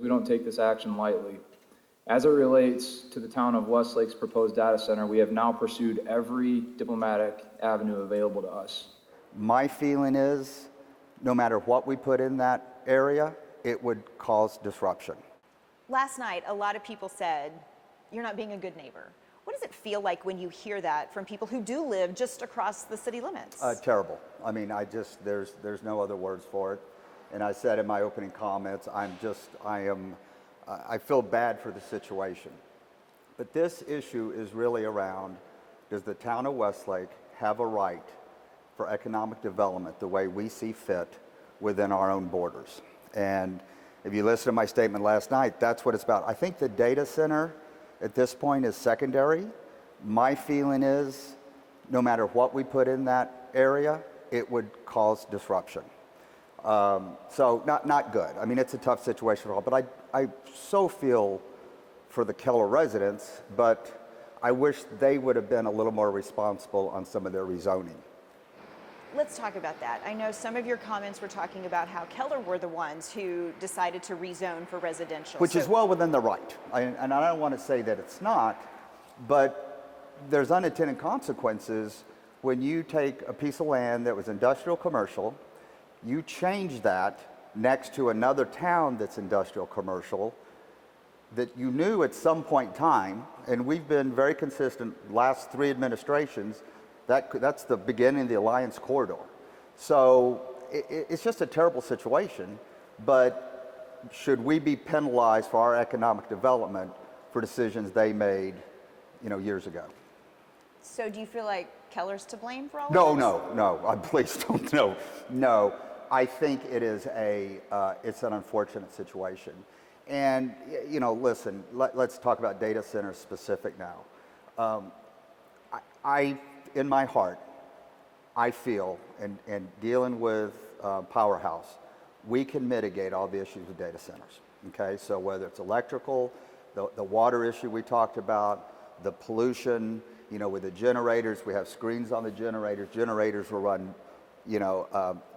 we don't take this action lightly. As it relates to the town of Westlake's proposed data center, we have now pursued every diplomatic avenue available to us. My feeling is, no matter what we put in that area, it would cause disruption. Last night, a lot of people said, you're not being a good neighbor. What does it feel like when you hear that from people who do live just across the city limits? Terrible. I mean, there's no other words for it. And I said in my opening comments, I feel bad for the situation. But this issue is really around, does the town of Westlake have a right for economic development the way we see fit within our own borders? And if you listen to my statement last night, that's what it's about. I think the data center at this point is secondary. My feeling is, no matter what we put in that area, it would cause disruption. So not good. I mean, it's a tough situation for all, but I so feel for the Keller residents, but I wish they would have been a little more responsible on some of their rezoning. Let's talk about that. I know some of your comments were talking about how Keller were the ones who decided to rezone for residential. Which is well within the right. And I don't want to say that it's not, but there's unintended consequences when you take a piece of land that was industrial commercial, you change that next to another town that's industrial commercial that you knew at some point in time, and we've been very consistent last 3 administrations, that's the beginning of the Alliance Corridor. So it's just a terrible situation, but should we be penalized for our economic development for decisions they made, years ago? So do you feel like Keller's to blame for all No, of this? no, please don't, no. I think it's an unfortunate situation. And, listen, let's talk about data centers specific now. In my heart, I feel, and dealing with Powerhouse, we can mitigate all the issues with data centers, okay? So whether it's electrical, the water issue we talked about, the pollution, with the generators, we have screens on the generators. Generators will run,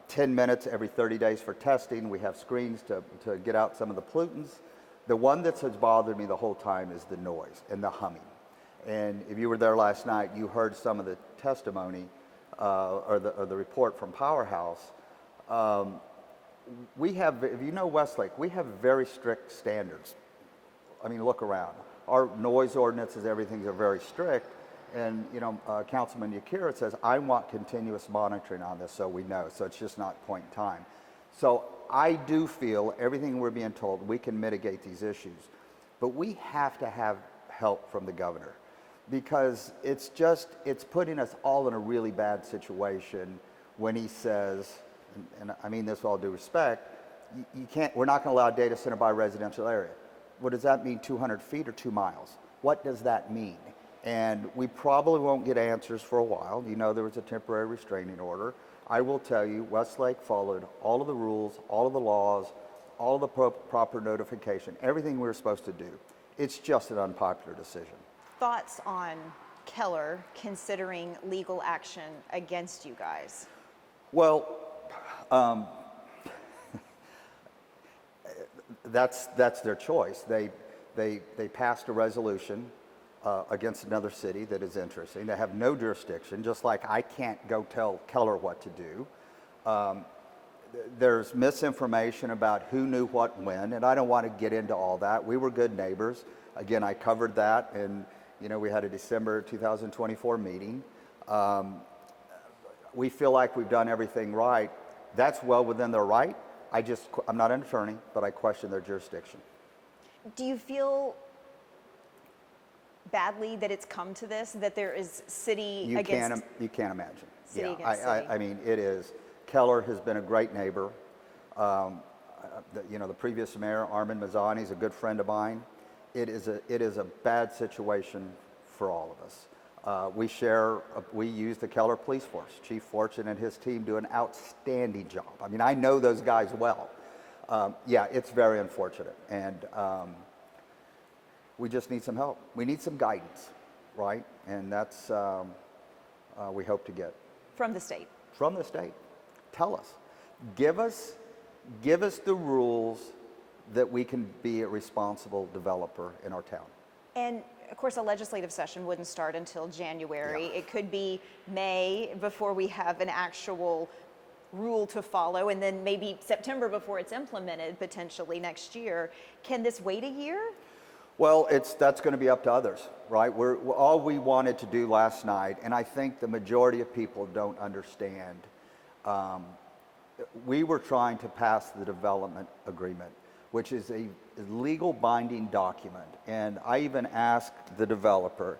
10 minutes every 30 days for testing. We have screens to get out some of the pollutants. The one that has bothered me the whole time is the noise and the humming. And if you were there last night, you heard some of the testimony or the report from Powerhouse. We have, if you know Westlake, we have very strict standards. I mean, look around. Our noise ordinances, everything are very strict. And, Councilman Yakira says, I want continuous monitoring on this so we know. So it's just not point in time. So I do feel everything we're being told, we can mitigate these issues. But we have to have help from the governor, because it's putting us all in a really bad situation when he says, and I mean this with all due respect, we're not going to allow a data center by a residential area. What does that mean, 200 feet or 2 miles? What does that mean? And we probably won't get answers for a while. There was a temporary restraining order. I will tell you, Westlake followed all of the rules, all of the laws, all of the proper notification, everything we were supposed to do. It's just an unpopular decision. Thoughts on Keller considering legal action against you guys? Well, that's their choice. They passed a resolution against another city that is interesting. They have no jurisdiction, just like I can't go tell Keller what to do. There's misinformation about who knew what when, and I don't want to get into all that. We were good neighbors. Again, I covered that, and we had a December 2024 meeting. We feel like we've done everything right. That's well within their right. I'm not an attorney, but I question their jurisdiction. Do you feel badly that it's come to this, that there is city against... You can't imagine. City against city. I mean, it is. Keller has been a great neighbor. The previous mayor, Armin Mazzani, is a good friend of mine. It is a bad situation for all of us. We use the Keller Police Force. Chief Fortune and his team do an outstanding job. I mean, I know those guys well. It's very unfortunate. And we just need some help. We need some guidance, right? And that's we hope to get. From the state? From the state. Tell us. Give us the rules that we can be a responsible developer in our town. And of course, a legislative session wouldn't start until January. Yeah. It could be May before we have an actual rule to follow, and then maybe September before it's implemented, potentially next year. Can this wait a year? Well, that's going to be up to others, right? All we wanted to do last night, and I think the majority of people don't understand, we were trying to pass the development agreement, which is a legal binding document. And I even asked the developer,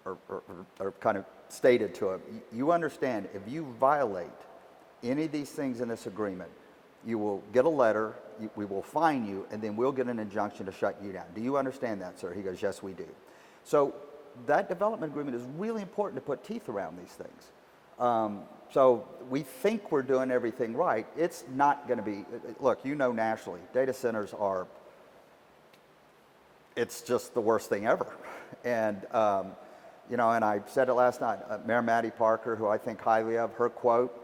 or kind of stated to him, you understand, if you violate any of these things in this agreement, you will get a letter, we will fine you, and then we'll get an injunction to shut you down. Do you understand that, sir? He goes, yes, we do. So that development agreement is really important to put teeth around these things. So we think we're doing everything right. It's not going to be, look, you know, nationally, data centers are, it's just the worst thing ever. And, you know, and I said it last night, Mayor Maddie Parker, who I think highly of, her quote,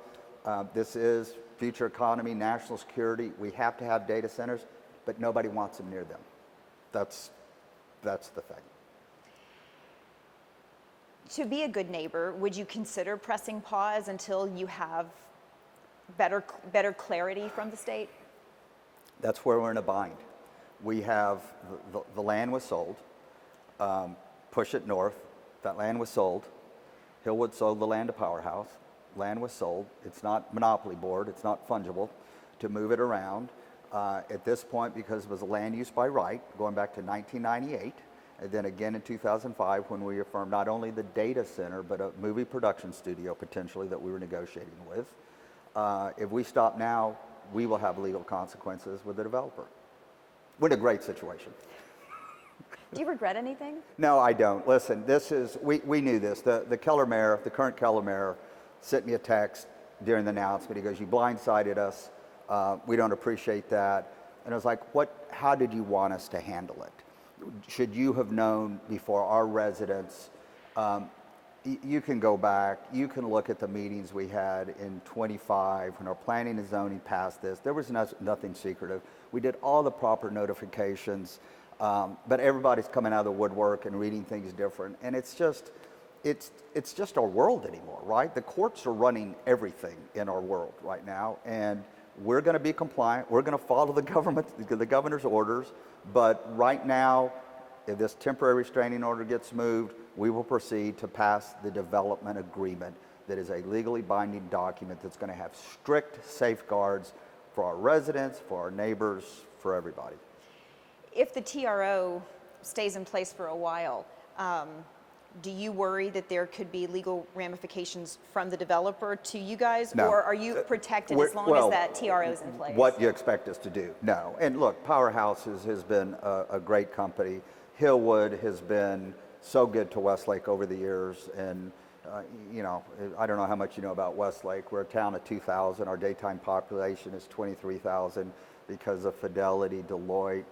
this is future economy, national security. We have to have data centers, but nobody wants them near them. That's the thing. To be a good neighbor, would you consider pressing pause until you have better clarity from the state? That's where we're in a bind. We have, the land was sold, push it north, that land was sold. Hillwood sold the land to Powerhouse. Land was sold. It's not monopoly board, it's not fungible to move it around. At this point, because it was a land use by right, going back to 1998, and then again in 2005 when we affirmed not only the data center, but a movie production studio potentially that we were negotiating with. If we stop now, we will have legal consequences with the developer. We're in a great situation. Do you regret anything? No, I don't. Listen, this is, we knew this. The Keller mayor, the current Keller mayor, sent me a text during the announcement. He goes, you blindsided us. We don't appreciate that. And I was like, how did you want us to handle it? Should you have known before our residents? You can go back, you can look at the meetings we had in 25 when our planning and zoning passed this. There was nothing secretive. We did all the proper notifications, but everybody's coming out of the woodwork and reading things different. And it's just our world anymore, right? The courts are running everything in our world right now, and we're going to be compliant. We're going to follow the governor's orders. But right now, if this temporary restraining order gets moved, we will proceed to pass the development agreement that is a legally binding document that's going to have strict safeguards for our residents, for our neighbors, for everybody. If the TRO stays in place for a while, do you worry that there could be legal ramifications from the developer to you guys? No. Or are you protected as long as that TRO is in place? What you expect us to do? No. And look, Powerhouse has been a great company. Hillwood has been so good to Westlake over the years. And, you know, I don't know how much you know about Westlake. We're a town of 2,000. Our daytime population is 23,000 because of Fidelity, Deloitte,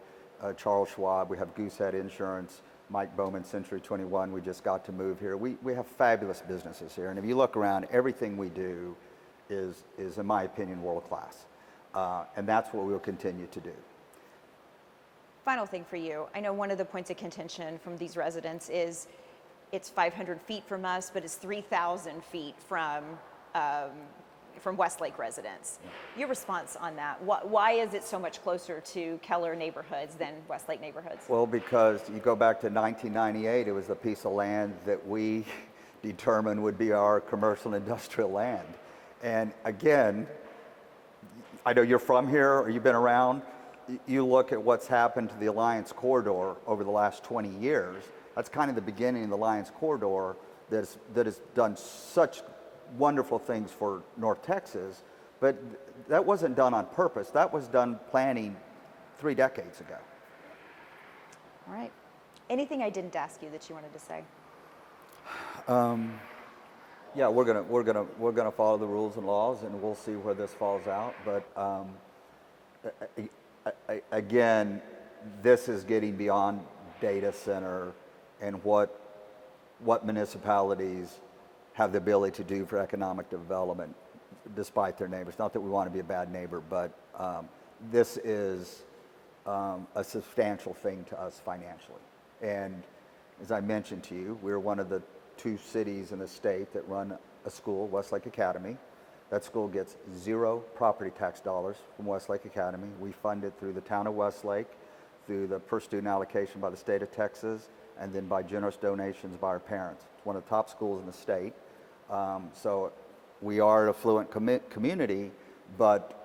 Charles Schwab. We have Goosehead Insurance. Mike Bowman, Century 21, we just got to move here. We have fabulous businesses here, and if you look around, everything we do is in my opinion, world class. And that's what we'll continue to do. Final thing for you. I know one of the points of contention from these residents is it's 500 feet from us, but it's 3,000 feet from Westlake residents. Your response on that? Why is it so much closer to Keller neighborhoods than Westlake neighborhoods? Well, because you go back to 1998, it was a piece of land that we determined would be our commercial and industrial land. And again, I know you're from here or you've been around. You look at what's happened to the Alliance Corridor over the last 20 years. That's kind of the beginning of the Alliance Corridor that has done such wonderful things for North Texas, but that wasn't done on purpose. That was done planning 3 decades ago. All right. Anything I didn't ask you that you wanted to say? Yeah, we're gonna follow the rules and laws, and we'll see where this falls out. But again, this is getting beyond data center and what municipalities have the ability to do for economic development despite their neighbors. Not that we want to be a bad neighbor, but this is a substantial thing to us financially. And as I mentioned to you, we're one of the 2 cities in the state that run a school, Westlake Academy. That school gets 0 property tax dollars from Westlake Academy. We fund it through the town of Westlake, through the per student allocation by the state of Texas, and then by generous donations by our parents. It's one of the top schools in the state. So we are an affluent community, but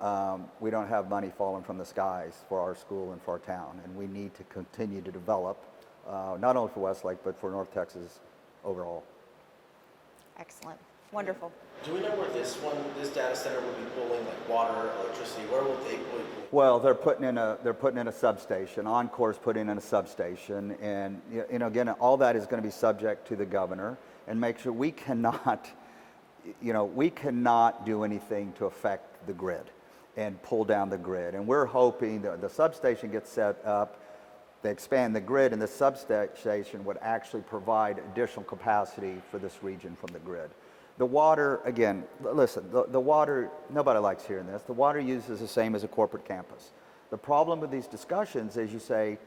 we don't have money falling from the skies for our school and for our town. And we need to continue to develop, not only for Westlake, but for North Texas overall. Excellent. Wonderful. Do we know where this data center will be pulling like water, electricity? Where will they? Well, they're putting in a substation. Encore's putting in a substation, and again, all that is going to be subject to the governor, and make sure we cannot do anything to affect the grid and pull down the grid. And we're hoping that the substation gets set up, they expand the grid, and the substation would actually provide additional capacity for this region from the grid. The water, again, listen, the water, nobody likes hearing this. The water use is the same as a corporate campus. The problem with these discussions is you say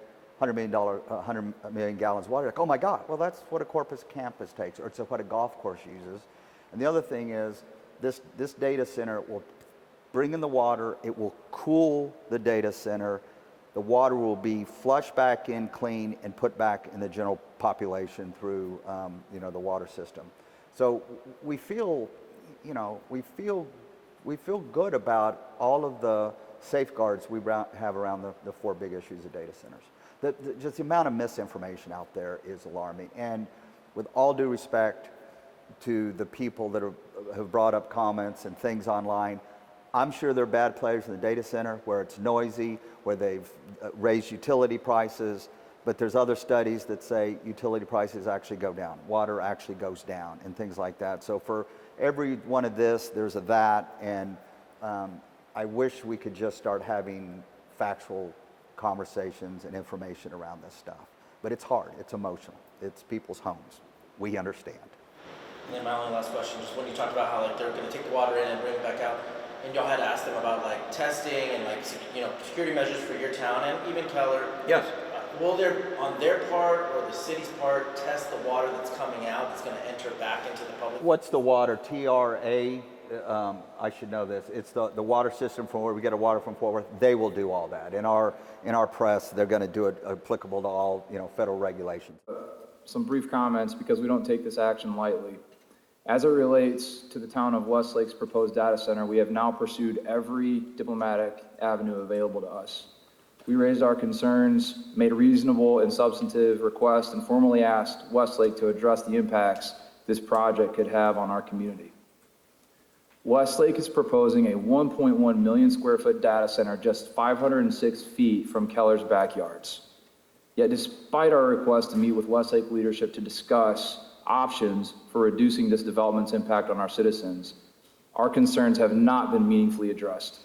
$100 million gallons of water, like, oh my God, well that's what a corporate campus takes, or it's what a golf course uses. And the other thing is this data center will bring in the water, it will cool the data center, the water will be flushed back in clean and put back in the general population through the water system. So we feel good about all of the safeguards we have around the 4 big issues of data centers. Just the amount of misinformation out there is alarming. And with all due respect to the people that have brought up comments and things online, I'm sure there are bad players in the data center where it's noisy, where they've raised utility prices. But there's other studies that say utility prices actually go down, water actually goes down, and things like that. So for every one of this, there's a that, and I wish we could just start having factual conversations and information around this stuff. But it's hard, it's emotional, it's people's homes. We understand. And then my only last question, just when you talked about how they're going to take the water in and bring it back out, and y'all had to ask them about testing and security measures for your town and even Keller. Yes. Will there, on their part or the city's part, test the water that's coming out that's going to enter back into the public? What's the water? TRA? I should know this. It's the water system from where we get our water from Fort Worth. They will do all that. In our press, they're going to do it applicable to all federal regulations. Some brief comments, because we don't take this action lightly. As it relates to the town of Westlake's proposed data center, we have now pursued every diplomatic avenue available to us. We raised our concerns, made reasonable and substantive requests, and formally asked Westlake to address the impacts this project could have on our community. Westlake is proposing a 1.1 million square foot data center just 506 feet from Keller's backyards. Yet despite our request to meet with Westlake leadership to discuss options for reducing this development's impact on our citizens, our concerns have not been meaningfully addressed.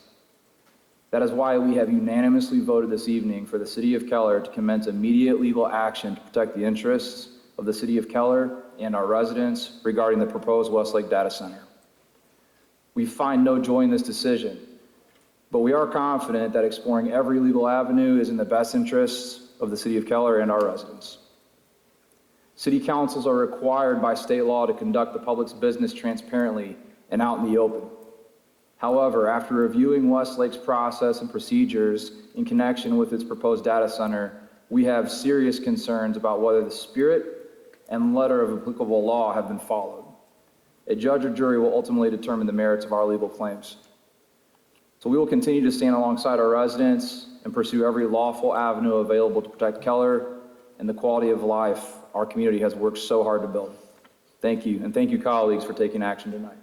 That is why we have unanimously voted this evening for the City of Keller to commence immediate legal action to protect the interests of the City of Keller and our residents regarding the proposed Westlake data center. We find no joy in this decision, but we are confident that exploring every legal avenue is in the best interests of the City of Keller and our residents. City councils are required by state law to conduct the public's business transparently and out in the open. However, after reviewing Westlake's process and procedures in connection with its proposed data center, we have serious concerns about whether the spirit and letter of applicable law have been followed. A judge or jury will ultimately determine the merits of our legal claims. So we will continue to stand alongside our residents and pursue every lawful avenue available to protect Keller and the quality of life our community has worked so hard to build. Thank you, and thank you, colleagues, for taking action tonight.